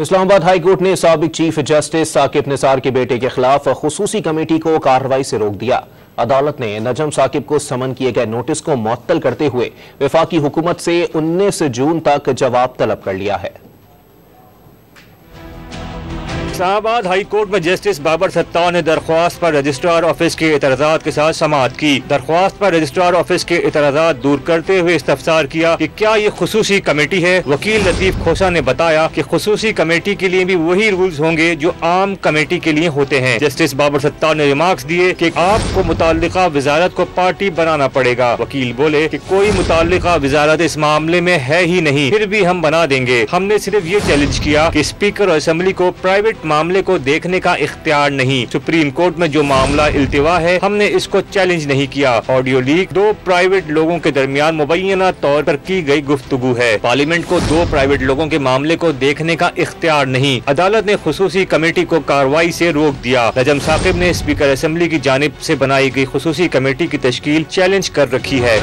Islamabad high court ने साबिक chief justice Saqib Nisar के बेटे के खिलाफ खुसूसी कमेटी को कार्रवाई से रोक दिया। अदालत ने नजम साकिब को समन किए गए नोटिस को मुअत्तल करते हुए वफाकी हुकूमत से 19 जून तक जवाब तलब कर लिया है। इस्लामाबाद हाई कोर्ट में जस्टिस बाबर सत्तार ने दरख्वास्त पर रजिस्ट्रार ऑफिस के एतराज़ात के साथ समाअत की। दरख्वास्त पर रजिस्ट्रार ऑफिस के एतराज़ात दूर करते हुए इस्तफसार किया कि क्या ये खुसूसी कमेटी है। वकील लतीफ खोसा ने बताया कि खुसूसी कमेटी के लिए भी वही रूल्स होंगे जो आम कमेटी के लिए होते हैं। जस्टिस बाबर सत्तार ने रिमार्क्स दिए कि आपको मुताल्लिका वजारत को पार्टी बनाना पड़ेगा। वकील बोले कि कोई मुताल्लिका वजारत इस मामले में है ही नहीं, फिर भी हम बना देंगे। हमने सिर्फ ये चैलेंज किया कि स्पीकर और असेंबली को प्राइवेट मामले को देखने का इख्तियार नहीं। सुप्रीम कोर्ट में जो मामला इल्तिवा है, हमने इसको चैलेंज नहीं किया। ऑडियो लीक दो प्राइवेट लोगों के दरमियान मुबैना तौर पर की गई गुफ्तगू है। पार्लियामेंट को दो प्राइवेट लोगों के मामले को देखने का इख्तियार नहीं। अदालत ने खुसूसी कमेटी को कार्रवाई से रोक दिया। नजम साकिब ने स्पीकर असेंबली की जानिब से बनाई गई खुसूसी कमेटी की तश्कील चैलेंज कर रखी है।